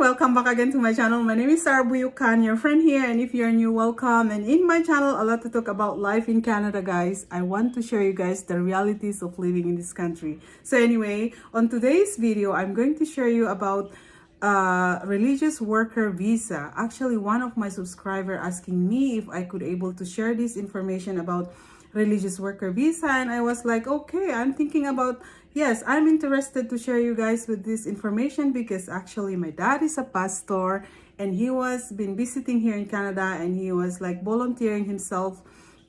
welcome back again to my channel. My name is Sarah Buyukan, your friend here, and if you're new, welcome. And in my channel, a lot to talk about life in Canada, guys. I want to show you guys the realities of living in this country. So anyway, on today's video, I'm going to share you about religious worker visa. Actually, one of my subscribers asking me if I could able to share this information about religious worker visa, and I was like, okay, I'm thinking about, yes, I'm interested to share you guys with this information because actually my dad is a pastor and he was been visiting here in Canada, and he was like volunteering himself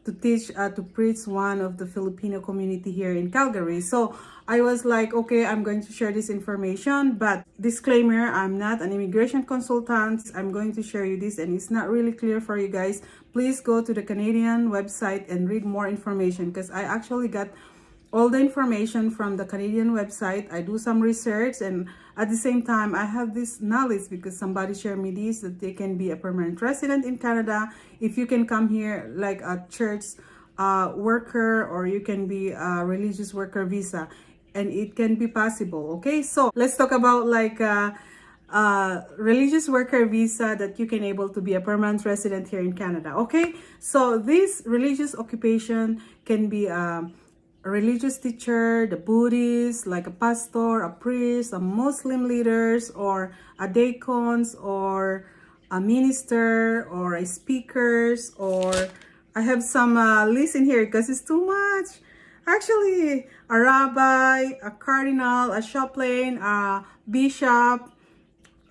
to teach to preach one of the Filipino community here in Calgary. So I was like, okay, I'm going to share this information, but disclaimer, I'm not an immigration consultant. I'm going to share you this and it's not really clear for you guys. Please go to the Canadian website and read more information because I actually got all the information from the Canadian website. I do some research, and at the same time I have this knowledge because somebody shared me this, that they can be a permanent resident in Canada if you can come here like a church worker, or you can be a religious worker visa, and it can be possible. Okay, so let's talk about like religious worker visa that you can able to be a permanent resident here in Canada. Okay, so this religious occupation can be a religious teacher, the Buddhist, like a pastor, a priest, a Muslim leaders, or a deacons, or a minister, or a speakers, or I have some list in here because it's too much. Actually, a rabbi, a cardinal, a chaplain, a bishop,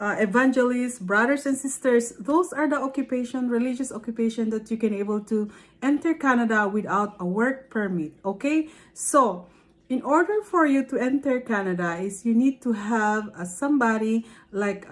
evangelists, brothers and sisters. Those are the occupation, religious occupation that you can able to enter Canada without a work permit. Okay, so in order for you to enter Canada is you need to have somebody like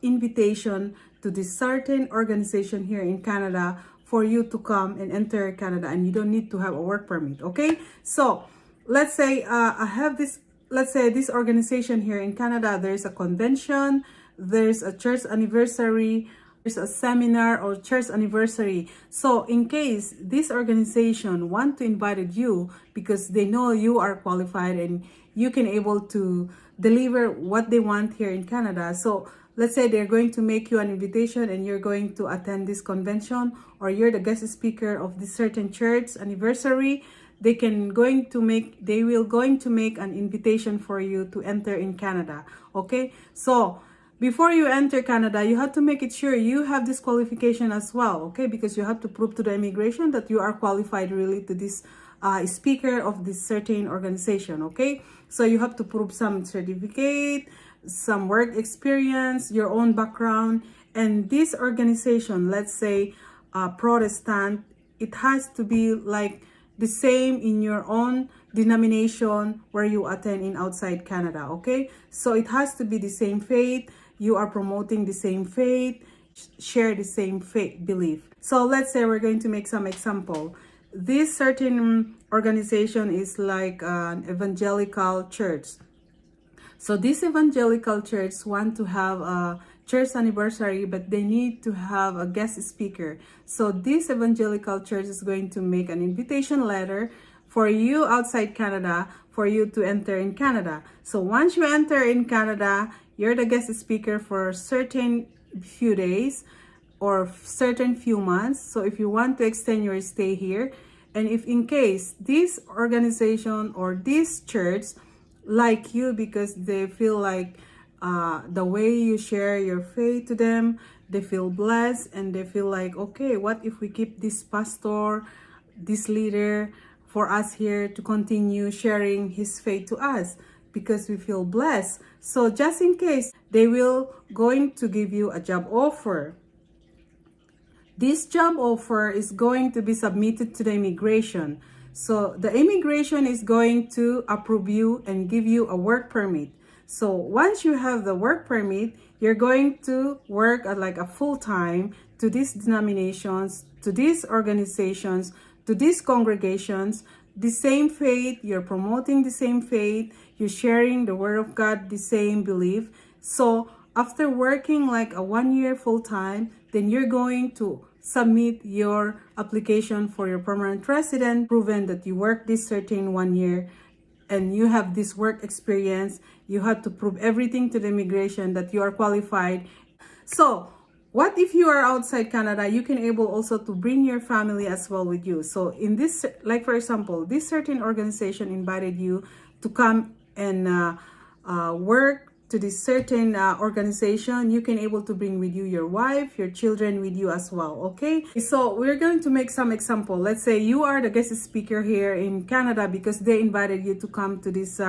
invitation to this certain organization here in Canada for you to come and enter Canada, and you don't need to have a work permit. Okay, so let's say I have this, let's say this organization here in Canada, there's a convention, there's a church anniversary, there's a seminar or church anniversary. So in case this organization want to invite you because they know you are qualified and you can able to deliver what they want here in Canada. So let's say they're going to make you an invitation and you're going to attend this convention, or you're the guest speaker of this certain church anniversary, they will going to make an invitation for you to enter in Canada. Okay, so before you enter Canada, you have to make it sure you have this qualification as well. Okay, because you have to prove to the immigration that you are qualified really to this speaker of this certain organization. Okay, so you have to prove some certificate, some work experience, your own background, and this organization, let's say Protestant, it has to be like the same in your own denomination where you attend in outside Canada. Okay, so it has to be the same faith, you are promoting the same faith, share the same faith belief. So let's say we're going to make some example. This certain organization is like an evangelical church. So this evangelical church want to have a church anniversary, but they need to have a guest speaker. So this evangelical church is going to make an invitation letter for you outside Canada for you to enter in Canada. So once you enter in Canada, you're the guest speaker for certain few days or certain few months. So if you want to extend your stay here, and if in case this organization or this church like you because they feel like the way you share your faith to them, they feel blessed and they feel like, okay, what if we keep this pastor, this leader for us here to continue sharing his faith to us because we feel blessed. So just in case, they will going to give you a job offer. This job offer is going to be submitted to the immigration. So the immigration is going to approve you and give you a work permit. So once you have the work permit, you're going to work at like a full-time to these denominations, to these organizations, to these congregations, the same faith, you're promoting the same faith, you're sharing the word of God, the same belief. So after working like a 1 year full-time, then you're going to submit your application for your permanent resident, proven that you work this certain 1 year and you have this work experience. You have to prove everything to the immigration that you are qualified So what if you are outside Canada? You can able also to bring your family as well with you. So in this, like for example, this certain organization invited you to come and work to this certain organization. You can able to bring with you your wife, your children with you as well. Okay, so we're going to make some example. Let's say you are the guest speaker here in Canada because they invited you to come to this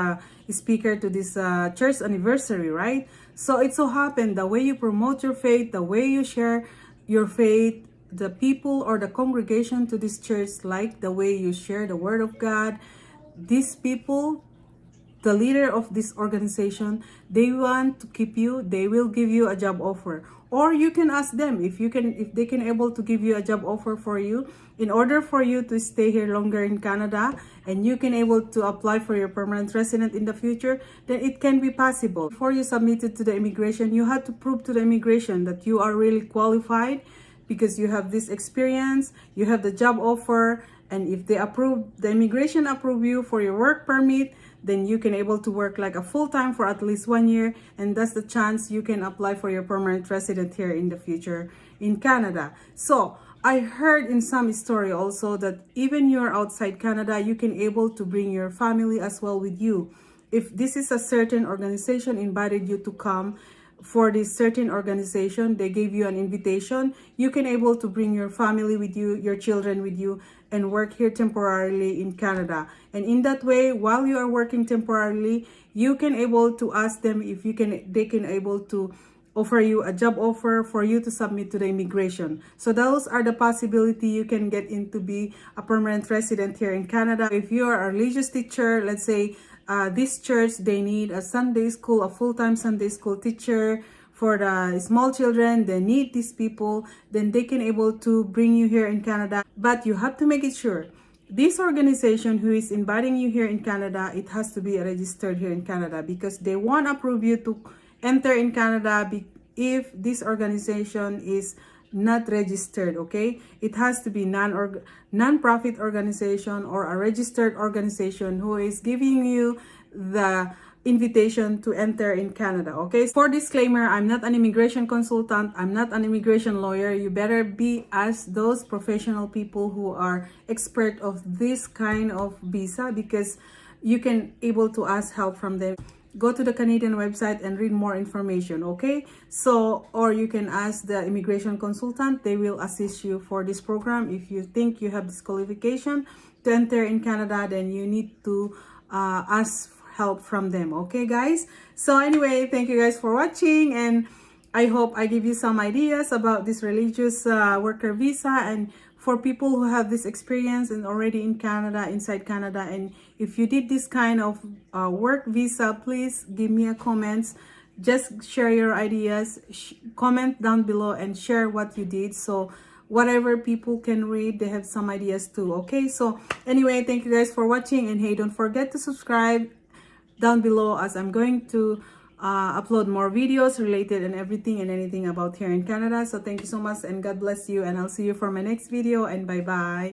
speaker to this church anniversary, right? So it so happened the way you promote your faith, the way you share your faith, the people or the congregation to this church, like the way you share the word of God, these people, the leader of this organization, they want to keep you. They will give you a job offer, or you can ask them if they can able to give you a job offer for you in order for you to stay here longer in Canada, and you can able to apply for your permanent resident in the future. Then it can be possible. Before you submit it to the immigration, you have to prove to the immigration that you are really qualified because you have this experience, you have the job offer, and if they approve, the immigration approve you for your work permit, then you can able to work like a full-time for at least 1 year, and that's the chance you can apply for your permanent resident here in the future in Canada. So I heard in some story also that even you're outside Canada, you can able to bring your family as well with you. If this is a certain organization invited you to come for this certain organization, they gave you an invitation, you can able to bring your family with you, your children with you, and work here temporarily in Canada. And in that way, while you are working temporarily, you can able to ask them if they can able to offer you a job offer for you to submit to the immigration. So those are the possibility you can get into be a permanent resident here in Canada. If you are a religious teacher, let's say this church, they need a Sunday school, a full-time Sunday school teacher for the small children, they need these people, then they can able to bring you here in Canada. But you have to make it sure this organization who is inviting you here in Canada, it has to be registered here in Canada, because they won't approve you to enter in Canada if this organization is not registered. Okay, it has to be non-profit organization or a registered organization who is giving you the invitation to enter in Canada. Okay, for disclaimer, I'm not an immigration consultant, I'm not an immigration lawyer. You better be as those professional people who are expert of this kind of visa, because you can able to ask help from them. Go to the Canadian website and read more information. Okay, so or you can ask the immigration consultant, they will assist you for this program. If you think you have this qualification to enter in Canada, then you need to ask help from them. Okay guys, so anyway, thank you guys for watching, and I hope I give you some ideas about this religious worker visa, and for people who have this experience and already in Canada, inside Canada. And if you did this kind of work visa, please give me a comments. Just share your ideas, comment down below and share what you did, so whatever people can read, they have some ideas too. Okay, so anyway, thank you guys for watching, and hey, don't forget to subscribe down below, as I'm going to upload more videos related and everything and anything about here in Canada. So thank you so much, and God bless you, and I'll see you for my next video, and bye bye.